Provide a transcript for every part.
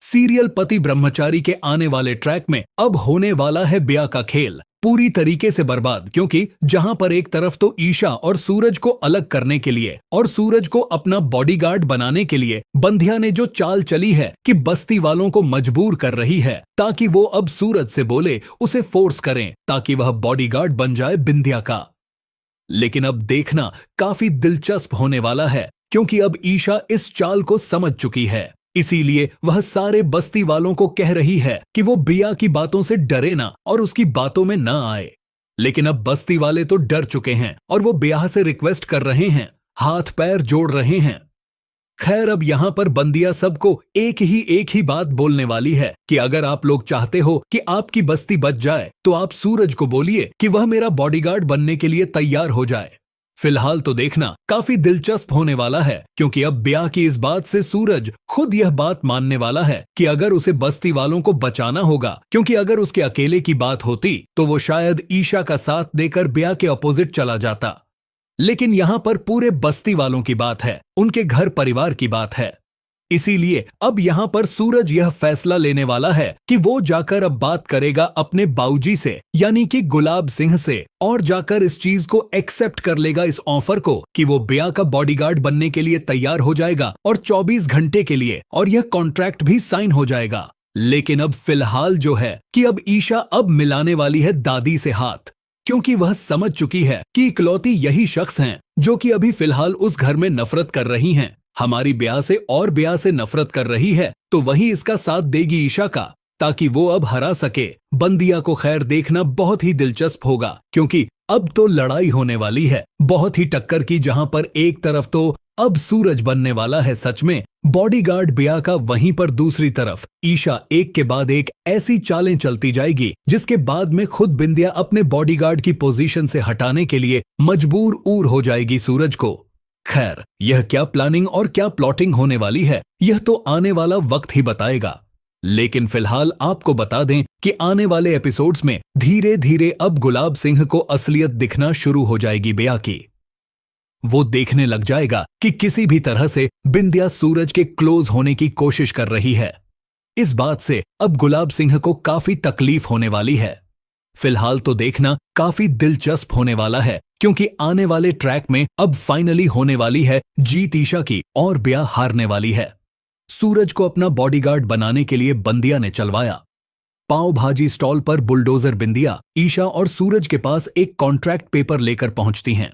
Serial पति ब्रह्मचारी के आने वाले ट्रैक में अब होने वाला है ब्याह का खेल पूरी तरीके से बर्बाद, क्योंकि जहां पर एक तरफ तो ईशा और सूरज को अलग करने के लिए और सूरज को अपना बॉडीगार्ड बनाने के लिए बंधिया ने जो चाल चली है कि बस्ती वालों को मजबूर कर रही है ताकि वो अब सूरज से बोले, उसे फोर्स करें ताकि वह बॉडीगार्ड बन जाए बिंदिया का। लेकिन अब देखना काफी दिलचस्प होने वाला है, क्योंकि अब ईशा इस चाल को समझ चुकी है। इसीलिए वह सारे बस्ती वालों को कह रही है कि वो बिया की बातों से डरे ना और उसकी बातों में ना आए। लेकिन अब बस्ती वाले तो डर चुके हैं और वो बिया से रिक्वेस्ट कर रहे हैं, हाथ पैर जोड़ रहे हैं। खैर, अब यहां पर बंदिया सबको एक ही बात बोलने वाली है कि अगर आप लोग चाहते हो कि आपकी बस्ती बच जाए तो आप सूरज को बोलिए कि वह मेरा बॉडीगार्ड बनने के लिए तैयार हो जाए। फिलहाल तो देखना काफी दिलचस्प होने वाला है, क्योंकि अब ब्याह की इस बात से सूरज खुद यह बात मानने वाला है कि अगर उसे बस्ती वालों को बचाना होगा, क्योंकि अगर उसके अकेले की बात होती तो वो शायद ईशा का साथ देकर ब्याह के अपोजिट चला जाता। लेकिन यहां पर पूरे बस्ती वालों की बात है, उनके घर परिवार की बात है। इसीलिए अब यहां पर सूरज यह फैसला लेने वाला है कि वो जाकर अब बात करेगा अपने बाऊजी से, यानी कि गुलाब सिंह से, और जाकर इस चीज को एक्सेप्ट कर लेगा, इस ऑफर को, कि वो ब्याह का बॉडीगार्ड बनने के लिए तैयार हो जाएगा और 24 घंटे के लिए, और यह कॉन्ट्रैक्ट भी साइन हो जाएगा। लेकिन अब फिलहाल जो है कि अब ईशा अब मिलाने वाली है दादी से हाथ, क्योंकि वह समझ चुकी है कि इकलौती यही शख्स हैं जो कि अभी फिलहाल उस घर में नफरत कर रही हैं। हमारी ब्याह से और ब्याह से नफरत कर रही है तो वही इसका साथ देगी ईशा का, ताकि वो अब हरा सके बंदिया को। खैर, देखना बहुत ही दिलचस्प होगा, क्योंकि अब तो लड़ाई होने वाली है बहुत ही टक्कर की, जहां पर एक तरफ तो अब सूरज बनने वाला है सच में बॉडीगार्ड ब्याह का, वहीं पर दूसरी तरफ ईशा एक के बाद एक ऐसी चालें चलती जाएगी जिसके बाद में खुद बिंदिया अपने बॉडीगार्ड की पोजीशन से हटाने के लिए मजबूर हो जाएगी सूरज को। खैर, यह क्या प्लानिंग और क्या प्लॉटिंग होने वाली है, यह तो आने वाला वक्त ही बताएगा। लेकिन फिलहाल आपको बता दें कि आने वाले एपिसोड्स में धीरे धीरे अब गुलाब सिंह को असलियत दिखना शुरू हो जाएगी ब्याह की। वो देखने लग जाएगा कि किसी भी तरह से बिंदिया सूरज के क्लोज होने की कोशिश कर रही है। इस बात से अब गुलाब सिंह को काफी तकलीफ होने वाली है। फिलहाल तो देखना काफी दिलचस्प होने वाला है, क्योंकि आने वाले ट्रैक में अब फाइनली होने वाली है जीत ईशा की और ब्याह हारने वाली है। सूरज को अपना बॉडीगार्ड बनाने के लिए बंदिया ने चलवाया। पाव भाजी स्टॉल पर बुलडोजर बिंदिया ईशा और सूरज के पास एक कॉन्ट्रैक्ट पेपर लेकर पहुंचती हैं,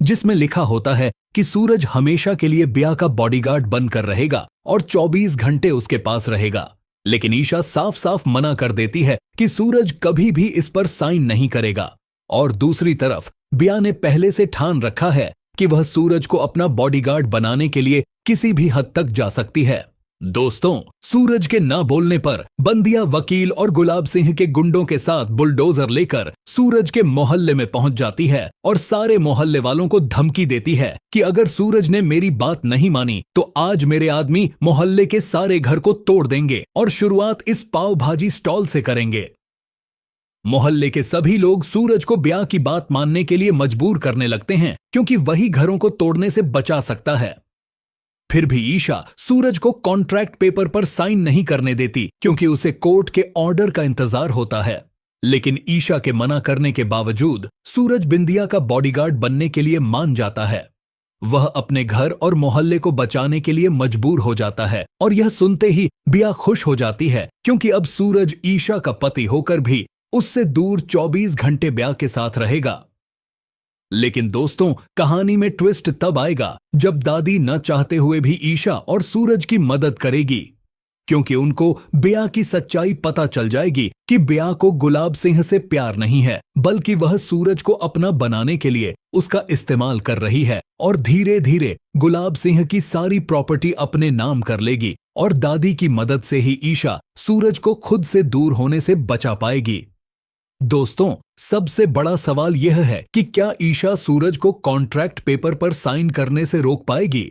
जिसमें लिखा होता है कि सूरज हमेशा के लिए ब्याह का बॉडीगार्ड बनकर रहेगा और 24 घंटे उसके पास रहेगा। लेकिन ईशा साफ साफ मना कर देती है कि सूरज कभी भी इस पर साइन नहीं करेगा। और दूसरी तरफ ब्याह ने पहले से ठान रखा है कि वह सूरज को अपना बॉडीगार्ड बनाने के लिए किसी भी हद तक जा सकती है। दोस्तों, सूरज के ना बोलने पर बंदिया वकील और गुलाब सिंह के गुंडों के साथ बुलडोजर लेकर सूरज के मोहल्ले में पहुंच जाती है और सारे मोहल्ले वालों को धमकी देती है कि अगर सूरज ने मेरी बात नहीं मानी तो आज मेरे आदमी मोहल्ले के सारे घर को तोड़ देंगे और शुरुआत इस पाव भाजी स्टॉल से करेंगे। मोहल्ले के सभी लोग सूरज को ब्याह की बात मानने के लिए मजबूर करने लगते हैं, क्योंकि वही घरों को तोड़ने से बचा सकता है। फिर भी ईशा सूरज को कॉन्ट्रैक्ट पेपर पर साइन नहीं करने देती, क्योंकि उसे कोर्ट के ऑर्डर का इंतजार होता है। लेकिन ईशा के मना करने के बावजूद सूरज बिंदिया का बॉडीगार्ड बनने के लिए मान जाता है। वह अपने घर और मोहल्ले को बचाने के लिए मजबूर हो जाता है, और यह सुनते ही ब्याह खुश हो जाती है, क्योंकि अब सूरज ईशा का पति होकर भी उससे दूर 24 घंटे ब्याह के साथ रहेगा। लेकिन दोस्तों, कहानी में ट्विस्ट तब आएगा जब दादी न चाहते हुए भी ईशा और सूरज की मदद करेगी, क्योंकि उनको ब्याह की सच्चाई पता चल जाएगी कि ब्याह को गुलाब सिंह से प्यार नहीं है, बल्कि वह सूरज को अपना बनाने के लिए उसका इस्तेमाल कर रही है, और धीरे धीरे गुलाब सिंह की सारी प्रॉपर्टी अपने नाम कर लेगी, और दादी की मदद से ही ईशा सूरज को खुद से दूर होने से बचा पाएगी। दोस्तों, सबसे बड़ा सवाल यह है कि क्या ईशा सूरज को कॉन्ट्रैक्ट पेपर पर साइन करने से रोक पाएगी?